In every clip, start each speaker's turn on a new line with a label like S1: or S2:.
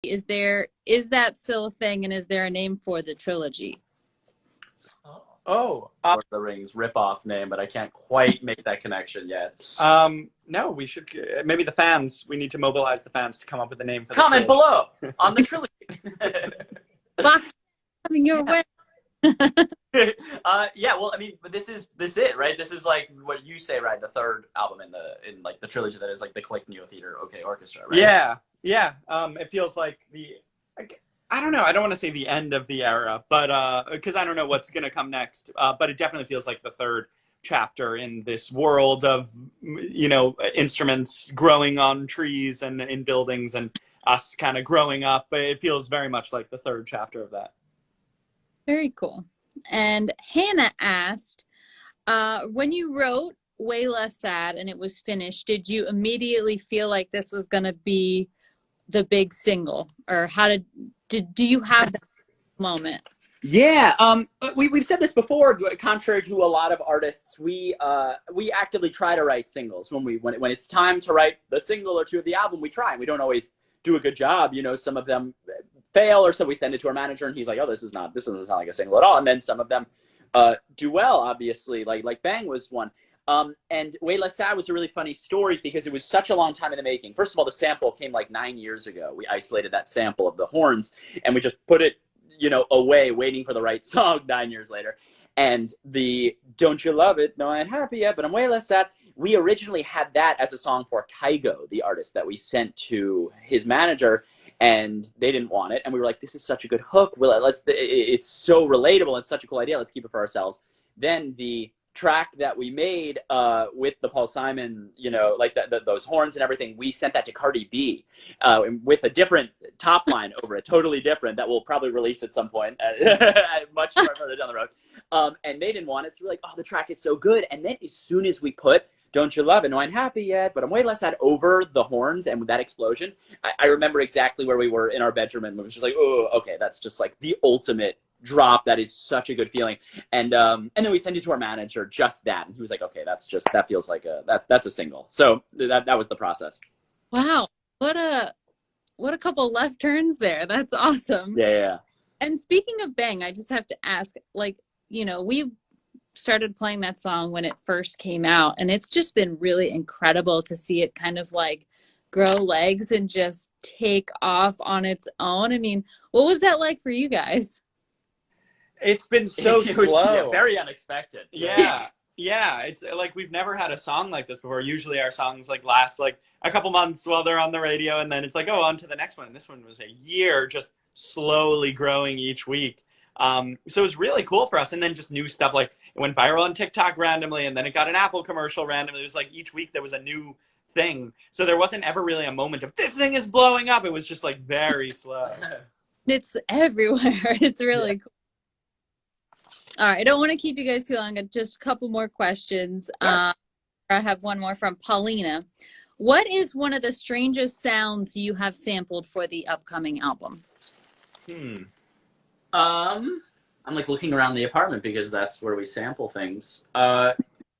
S1: Is that still a thing, and is there a name for the trilogy?
S2: Oh,
S3: Lord of the Rings ripoff name, but I can't quite make that connection yet.
S2: no, we should maybe the fans. We need to mobilize the fans to come up with a name for the
S3: Comment
S2: trilogy.
S3: below on the trilogy.
S1: Lock coming your way.
S3: Yeah, well, I mean, but this is it, right? This is like what you say, right? The third album in like the trilogy that is like the Click Neo Theater OK Orchestra, right?
S2: Yeah, yeah. It feels like I don't know. I don't want to say the end of the era, but because I don't know what's going to come next. But it definitely feels like the third chapter in this world of instruments growing on trees and in buildings and us kind of growing up. It feels very much like the third chapter of that.
S1: Very cool. And Hannah asked, when you wrote Way Less Sad and it was finished, did you immediately feel like this was going to be the big single? Or do you have that moment?
S3: Yeah, we've said this before. Contrary to a lot of artists, we actively try to write singles when it's time to write the single or two of the album. We try, and we don't always do a good job. Some of them fail, or so we send it to our manager, and he's like, "Oh, this doesn't sound like a single at all." And then some of them do well. Obviously, like Bang was one. And Way Less Sad was a really funny story because it was such a long time in the making. First of all, the sample came like 9 years ago. We isolated that sample of the horns, and we just put it away, waiting for the right song 9 years later. And the Don't You Love It? No, I ain't happy yet, but I'm way less sad. We originally had that as a song for Kygo, the artist that we sent to his manager, and they didn't want it. And we were like, this is such a good hook. It's so relatable. It's such a cool idea. Let's keep it for ourselves. Then the track that we made with the Paul Simon, like those horns and everything, we sent that to Cardi B with a different top line over it, totally different, that we'll probably release at some point, much further down the road. And they didn't want it, so we're like, oh, the track is so good. And then as soon as we put Don't You Love It? No, I'm happy yet, but I'm way less sad over the horns and with that explosion, I remember exactly where we were in our bedroom, and it was just like, oh, okay, that's just like the ultimate drop. That is such a good feeling. And then we sent it to our manager, just that, and he was like, okay, that feels like that's a single. So that was the process.
S1: Wow. What a couple left turns there. That's awesome.
S3: Yeah.
S1: And speaking of Bang, I just have to ask, we started playing that song when it first came out, and it's just been really incredible to see it kind of like grow legs and just take off on its own. I mean, what was that like for you guys?
S2: It's been so slow.
S3: Very unexpected.
S2: Yeah. Yeah, it's like we've never had a song like this before. Usually our songs like last like a couple months while they're on the radio, and then it's like, oh, on to the next one. And this one was a year, just slowly growing each week. So it was really cool for us. And then just new stuff, like it went viral on TikTok randomly, and then it got an Apple commercial randomly. It was like each week there was a new thing. So there wasn't ever really a moment of this thing is blowing up. It was just like very slow.
S1: It's everywhere. It's really cool. All right, I don't want to keep you guys too long. Just a couple more questions.
S3: Yeah.
S1: I have one more from Paulina. What is one of the strangest sounds you have sampled for the upcoming album?
S3: I'm like looking around the apartment because that's where we sample things. A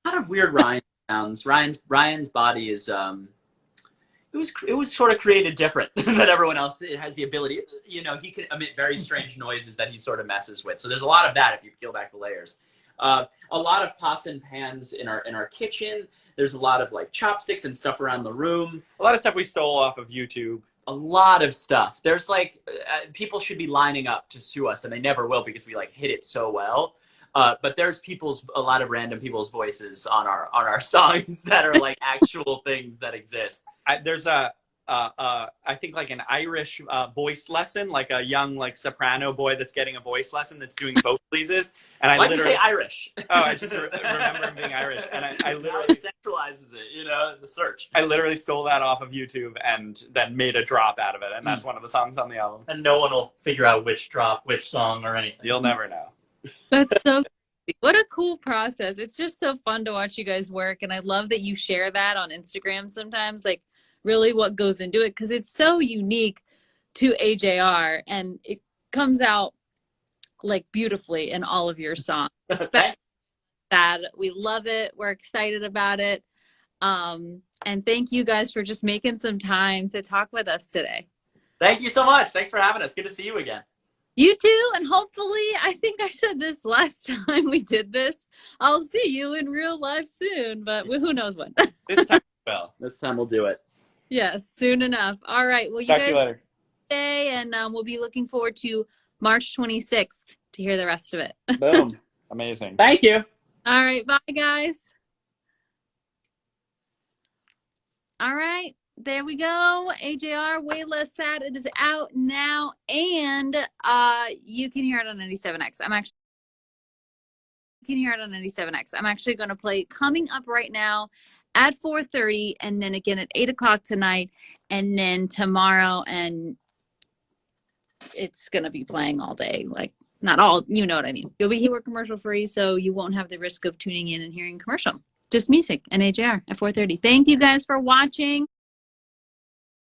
S3: lot of weird Ryan sounds. Ryan's body is it was sort of created different than everyone else. It has the ability, he can emit very strange noises that he sort of messes with. So there's a lot of that if you peel back the layers. A lot of pots and pans in our kitchen. There's a lot of like chopsticks and stuff around the room.
S2: A lot of stuff we stole off of YouTube.
S3: A lot of stuff. There's like people should be lining up to sue us, and they never will because we like hit it so well. But there's a lot of random people's voices on our songs that are like actual things that exist.
S2: There's I think like an Irish voice lesson, like a young like soprano boy that's getting a voice lesson that's doing vocal pleases. And
S3: Why'd you say Irish?
S2: Oh, I just remember him being Irish, and I literally
S3: centralizes it, the search.
S2: I literally stole that off of YouTube and then made a drop out of it, and that's one of the songs on the album.
S4: And no one will figure out which drop, which song, or anything.
S2: You'll never know.
S1: That's so what a cool process. It's just so fun to watch you guys work, and I love that you share that on Instagram sometimes, like really what goes into it, because it's so unique to AJR, and it comes out like beautifully in all of your songs. Especially that we love it. We're excited about it. And thank you guys for just making some time to talk with us today.
S3: Thank you so much. Thanks for having us. Good to see you again.
S1: You too, and hopefully, I think I said this last time we did this, I'll see you in real life soon, but who knows when.
S2: This time, well.
S3: This time we'll do it.
S1: Yes, soon enough. All right. Well, you
S2: Talk to
S1: guys
S2: you later.
S1: stay, and we'll be looking forward to March 26th to hear the rest of it.
S3: Boom.
S2: Amazing.
S3: Thank you.
S1: All right. Bye, guys. All right. There we go. AJR, Way Less Sad. It is out now, and you can hear it on 97X. You can hear it on 97X. I'm actually going to play coming up right now at 4:30, and then again at 8 o'clock tonight, and then tomorrow, and it's going to be playing all day. Like, not all, you know what I mean. You'll be here commercial free, so you won't have the risk of tuning in and hearing commercial. Just music and AJR at 4:30. Thank you guys for watching.